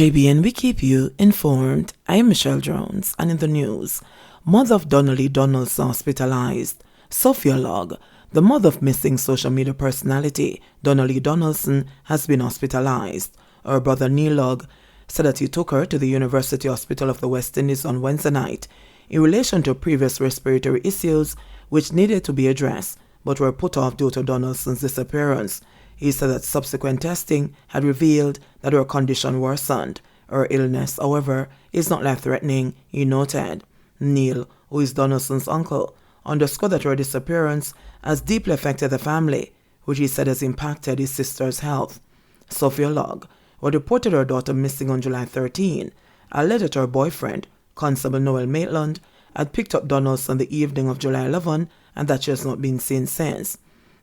JBN, we keep you informed. I am Michelle Jones, and in the news, mother of Donnelly Donaldson hospitalized. Sophia Log, the mother of missing social media personality Donnelly Donaldson, has been hospitalized. Her brother Neil Log said that he took her to the University Hospital of the West Indies on Wednesday night in relation to previous respiratory issues which needed to be addressed but were put off due to Donaldson's disappearance. He said that subsequent testing had revealed that her condition worsened. Her illness, however, is not life-threatening, he noted. Neil, who is Donaldson's uncle, underscored that her disappearance has deeply affected the family, which he said has impacted his sister's health. Sophia Log, who reported her daughter missing on July 13, alleged that her boyfriend, Constable Noel Maitland, had picked up Donaldson the evening of July 11 and that she has not been seen since.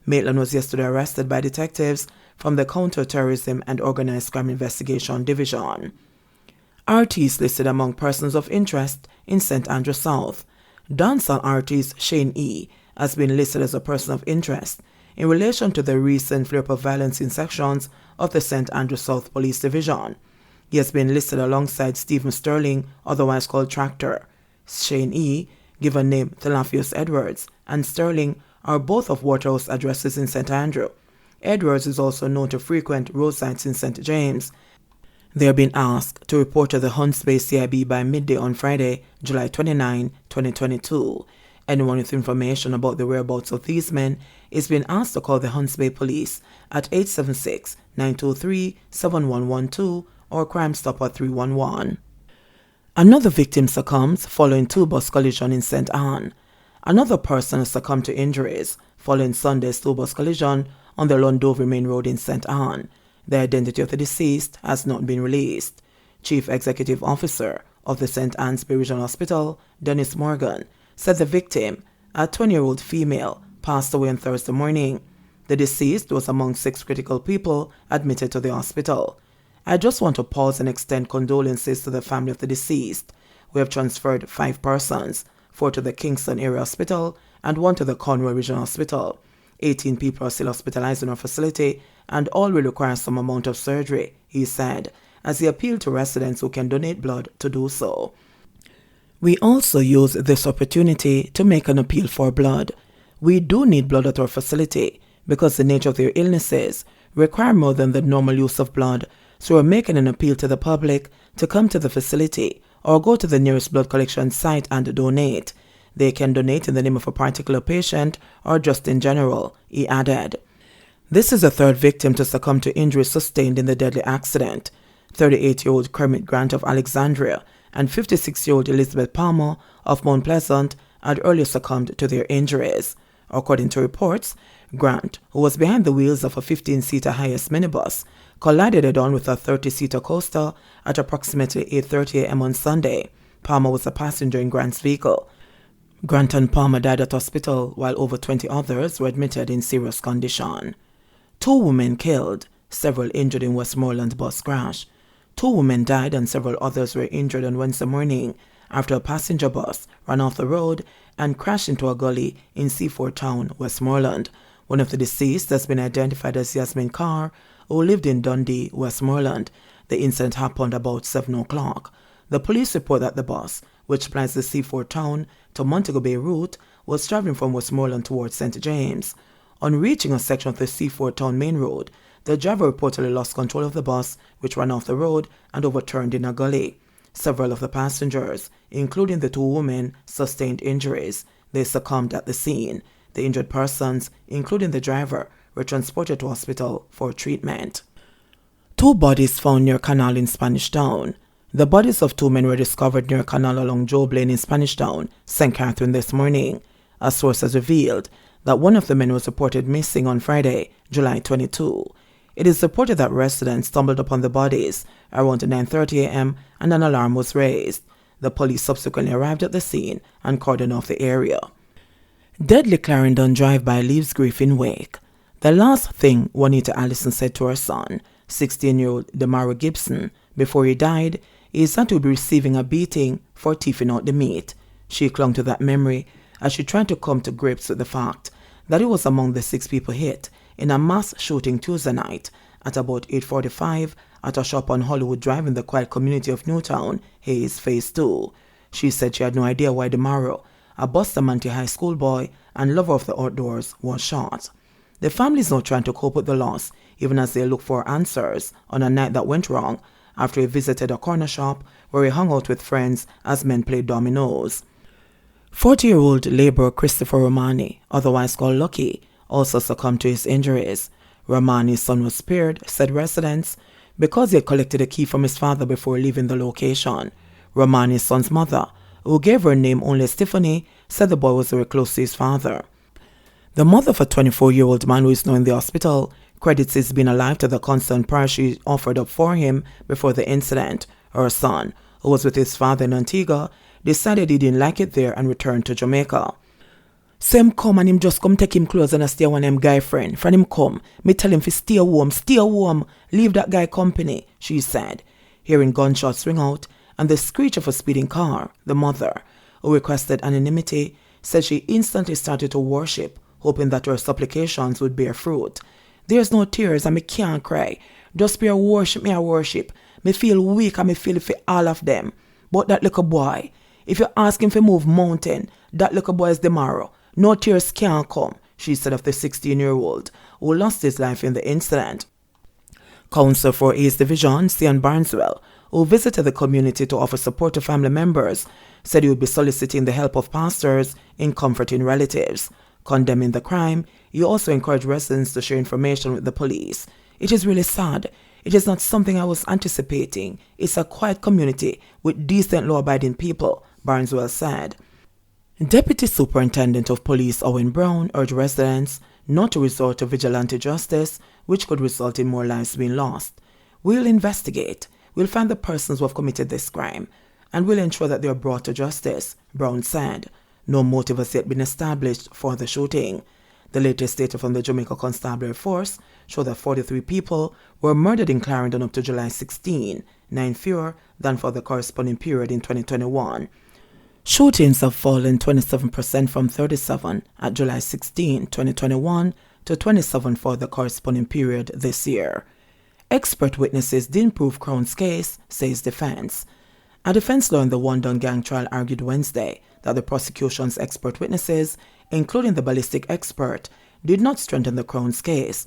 Maitland was yesterday arrested by detectives from the Counter-Terrorism and Organized Crime Investigation Division. Artists listed among persons of interest in St. Andrew South. Dancehall artist Shane E. has been listed as a person of interest in relation to the recent flare-up of violence in sections of the St. Andrew South Police Division. He has been listed alongside Stephen Sterling, otherwise called Tractor. Shane E., given name Thelafius Edwards, and Sterling are both of Waterhouse addresses in St. Andrew. Edwards is also known to frequent roadsides in St. James. They are being asked to report to the Hunts Bay CIB by midday on Friday, July 29, 2022. Anyone with information about the whereabouts of these men is being asked to call the Hunts Bay Police at 876-923-7112 or Crime Stopper 311. Another victim succumbs following two-bus collision in St. Anne. Another person succumbed to injuries following Sunday's two-bus collision on the Londovey Main Road in St. Anne. The identity of the deceased has not been released. Chief Executive Officer of the St. Anne's Regional Hospital, Dennis Morgan, said the victim, a 20-year-old female, passed away on Thursday morning. The deceased was among 6 critical people admitted to the hospital. I just want to pause and extend condolences to the family of the deceased. We have transferred 5 persons, 4 to the Kingston Area Hospital and 1 to the Conway Regional Hospital. 18 people are still hospitalized in our facility and all will require some amount of surgery, he said, as he appealed to residents who can donate blood to do so. We also use this opportunity to make an appeal for blood. We do need blood at our facility because the nature of their illnesses require more than the normal use of blood, so we're making an appeal to the public to come to the facility or go to the nearest blood collection site and donate. They can donate in the name of a particular patient or just in general, he added. This is the 3rd victim to succumb to injuries sustained in the deadly accident. 38-year-old Kermit Grant of Alexandria and 56-year-old Elizabeth Palmer of Mount Pleasant had earlier succumbed to their injuries. According to reports, Grant, who was behind the wheels of a 15-seater highest minibus, collided head-on with a 30-seater coaster at approximately 8:30 a.m. on Sunday. Palmer was a passenger in Grant's vehicle. Grant and Palmer died at hospital while over 20 others were admitted in serious condition. 2 women killed, several injured in Westmoreland bus crash. 2 women died and several others were injured on Wednesday morning after a passenger bus ran off the road and crashed into a gully in Seaford Town, Westmoreland. One of the deceased has been identified as Yasmin Carr, who lived in Dundee, Westmoreland. The incident happened about 7 o'clock. The police report that the bus, which plies the Seaford Town to Montego Bay route, was traveling from Westmoreland towards St. James. On reaching a section of the Seaford Town main road, the driver reportedly lost control of the bus, which ran off the road and overturned in a gully. Several of the passengers, including the 2 women, sustained injuries. They succumbed at the scene. The injured persons, including the driver, were transported to hospital for treatment. 2 bodies found near canal in Spanish Town. The bodies of 2 men were discovered near a canal along Job Lane in Spanish Town, St. Catherine this morning. A source has revealed that one of the men was reported missing on Friday, July 22. It is reported that residents stumbled upon the bodies around 9:30 a.m. and an alarm was raised. The police subsequently arrived at the scene and cordoned off the area. Deadly Clarendon drive-by leaves grief in wake. The last thing Juanita Allison said to her son, 16-year-old Damaro Gibson, before he died, is that he would be receiving a beating for thieving out the meat. She clung to that memory as she tried to come to grips with the fact that he was among the 6 people hit in a mass shooting Tuesday night at about 8:45 at a shop on Hollywood Drive in the quiet community of Newtown, Hayes, Phase 2. She said she had no idea why Demaro, a Bustamante High School boy and lover of the outdoors, was shot. The family is now trying to cope with the loss, even as they look for answers on a night that went wrong after he visited a corner shop where he hung out with friends as men played dominoes. 40-year-old laborer Christopher Romani, otherwise called Lucky, also succumbed to his injuries. Romani's son was spared, said residents, because he had collected a key from his father before leaving the location. Romani's son's mother, who gave her name only as Tiffany, said the boy was very close to his father. The mother of a 24-year-old man who is now in the hospital credits his being alive to the constant prayer she offered up for him before the incident. Her son, who was with his father in Antigua, decided he didn't like it there and returned to Jamaica. So him come and him just come take him clothes and stay one him guy friend. From him come, me tell him to stay warm, leave that guy company, she said. Hearing gunshots ring out and the screech of a speeding car, the mother, who requested anonymity, said she instantly started to worship, hoping that her supplications would bear fruit. There's no tears and me can't cry. Just bear worship me a worship. Me feel weak and me feel for all of them. But that little boy, if you ask him to move mountain, that little boy is Demaro. No tears can't come, she said of the 16-year-old who lost his life in the incident. Counsel for East Division, Cian Barneswell, who visited the community to offer support to family members, said he would be soliciting the help of pastors in comforting relatives. Condemning the crime, he also encouraged residents to share information with the police. It is really sad. It is not something I was anticipating. It's a quiet community with decent law-abiding people, Barneswell said. Deputy Superintendent of Police Owen Brown urged residents not to resort to vigilante justice, which could result in more lives being lost. We'll investigate. We'll find the persons who have committed this crime, and we'll ensure that they are brought to justice, Brown said. No motive has yet been established for the shooting. The latest data from the Jamaica Constabulary Force show that 43 people were murdered in Clarendon up to July 16, 9 fewer than for the corresponding period in 2021. Shootings have fallen 27% from 37 at July 16, 2021 to 27 for the corresponding period this year. Expert witnesses didn't prove Crown's case, says defense. A defense lawyer in the Wandon gang trial argued Wednesday that the prosecution's expert witnesses, including the ballistic expert, did not strengthen the Crown's case.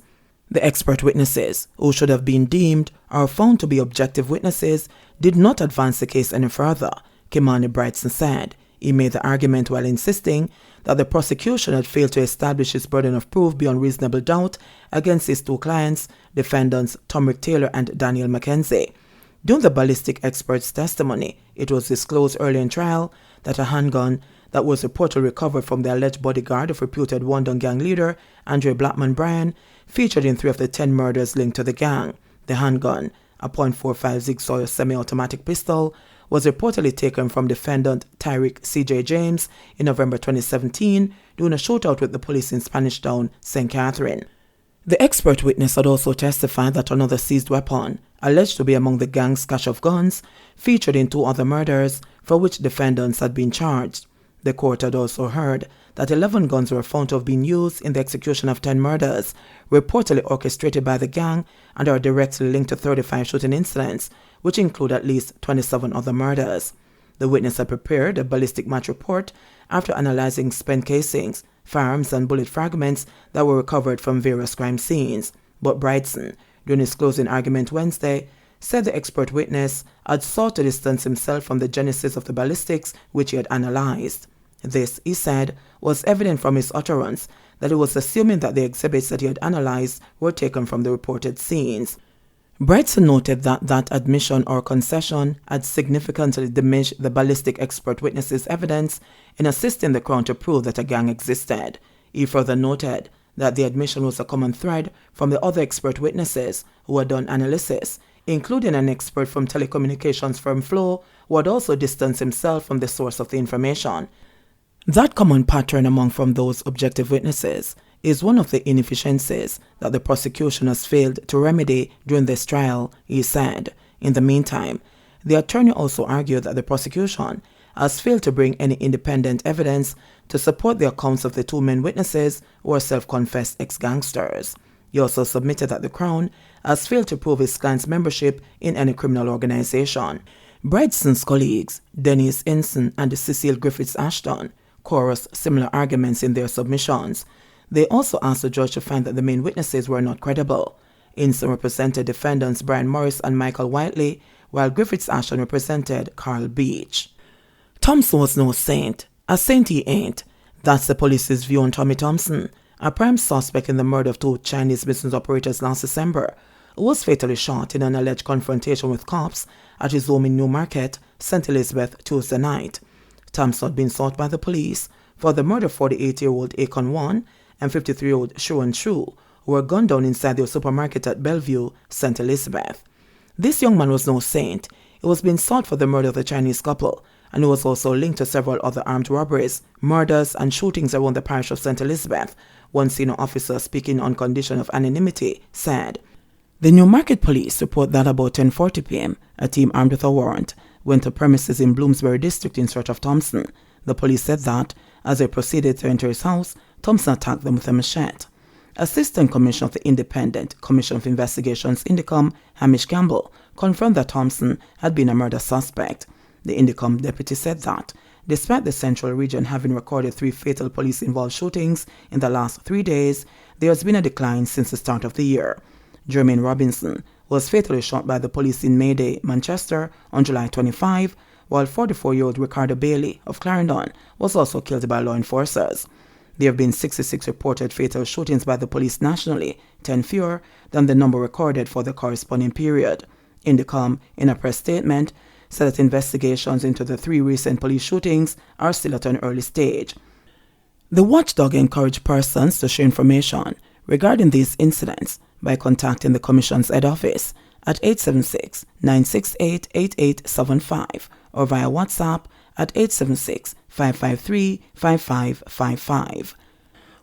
The expert witnesses, who should have been deemed or found to be objective witnesses, did not advance the case any further, Kimani Brightson said. He made the argument while insisting that the prosecution had failed to establish its burden of proof beyond reasonable doubt against his two clients, defendants Tomrick Taylor and Daniel Mackenzie. During the ballistic expert's testimony, it was disclosed early in trial that a handgun that was reportedly recovered from the alleged bodyguard of reputed Wandon gang leader Andre Blackman Bryan featured in 3 of the 10 murders linked to the gang. The handgun, a .45 Sig Sauer semi-automatic pistol, was reportedly taken from defendant Tyreek C.J. James in November 2017 during a shootout with the police in Spanish Town, St. Catherine. The expert witness had also testified that another seized weapon, alleged to be among the gang's cache of guns, featured in 2 other murders for which defendants had been charged. The court had also heard that 11 guns were found to have been used in the execution of 10 murders, reportedly orchestrated by the gang and are directly linked to 35 shooting incidents, which include at least 27 other murders. The witness had prepared a ballistic match report after analyzing spent casings, firearms and bullet fragments that were recovered from various crime scenes. But Brightson, during his closing argument Wednesday, said the expert witness had sought to distance himself from the genesis of the ballistics which he had analyzed. This, he said, was evident from his utterance that he was assuming that the exhibits that he had analyzed were taken from the reported scenes. Brightson noted that that admission or concession had significantly diminished the ballistic expert witness's evidence in assisting the Crown to prove that a gang existed. He further noted that the admission was a common thread from the other expert witnesses who had done analysis, including an expert from telecommunications firm Flow, who had also distanced himself from the source of the information. That common pattern among from those objective witnesses is one of the inefficiencies that the prosecution has failed to remedy during this trial, he said. In the meantime, the attorney also argued that the prosecution has failed to bring any independent evidence to support the accounts of the 2 main witnesses who are self-confessed ex-gangsters. He also submitted that the Crown has failed to prove his client's membership in any criminal organization. Bredson's colleagues, Dennis Ensign and Cecile Griffiths Ashton, chorused similar arguments in their submissions. They also asked the judge to find that the main witnesses were not credible. Ensign represented defendants Brian Morris and Michael Whiteley, while Griffiths Ashton represented Carl Beach. Thompson was no saint. A saint he ain't. That's the police's view on Tommy Thompson, a prime suspect in the murder of 2 Chinese business operators last December, who was fatally shot in an alleged confrontation with cops at his home in Newmarket, St. Elizabeth, Tuesday night. Thompson had been sought by the police for the murder of 48-year-old Akon Wan and 53-year-old Shuan Chu, who were gunned down inside their supermarket at Bellevue, St. Elizabeth. This young man was no saint. He was being sought for the murder of the Chinese couple, and he was also linked to several other armed robberies, murders, and shootings around the parish of St. Elizabeth, one senior officer speaking on condition of anonymity said. The Newmarket police report that about 10:40 p.m., a team armed with a warrant went to premises in Bloomsbury district in search of Thompson. The police said that, as they proceeded to enter his house, Thompson attacked them with a machete. Assistant Commissioner of the Independent Commission of Investigations Indicom, Hamish Campbell, confirmed that Thompson had been a murder suspect. The Indicom deputy said that, despite the Central region having recorded 3 fatal police-involved shootings in the last 3 days, there has been a decline since the start of the year. Jermaine Robinson was fatally shot by the police in Mayday, Manchester, on July 25, while 44-year-old Ricardo Bailey of Clarendon was also killed by law enforcers. There have been 66 reported fatal shootings by the police nationally, 10 fewer than the number recorded for the corresponding period. Indicom, in a press statement, said that investigations into the 3 recent police shootings are still at an early stage. The watchdog encouraged persons to share information regarding these incidents by contacting the Commission's head office at 876-968-8875 or via WhatsApp at 876-553-5555.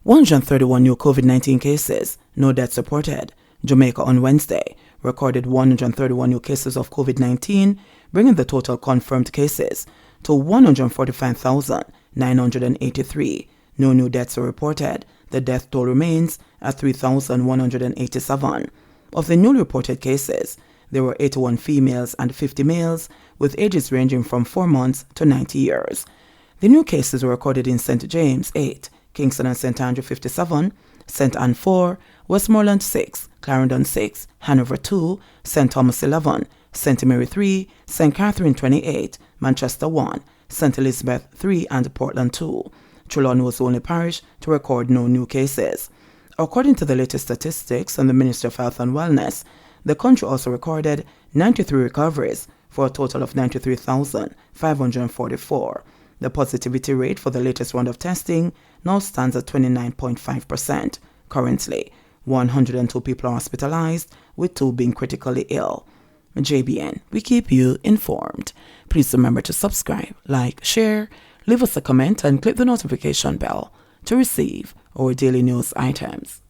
131 new COVID-19 cases, no deaths reported. Jamaica on Wednesday recorded 131 new cases of COVID-19, bringing the total confirmed cases to 145,983. No new deaths were reported. The death toll remains at 3,187. Of the newly reported cases, there were 81 females and 50 males, with ages ranging from 4 months to 90 years. The new cases were recorded in St. James 8, Kingston and St. Andrew 57, St. Anne 4, Westmoreland 6, Clarendon 6, Hanover 2, St. Thomas 11, St. Mary 3, St. Catherine 28, Manchester 1, St. Elizabeth 3, and Portland 2. Trelawney was the only parish to record no new cases. According to the latest statistics from the Ministry of Health and Wellness, the country also recorded 93 recoveries for a total of 93,544. The positivity rate for the latest round of testing now stands at 29.5%. Currently, 102 people are hospitalized, with 2 being critically ill. JBN, we keep you informed. Please remember to subscribe, like, share, leave us a comment, and click the notification bell to receive our daily news items.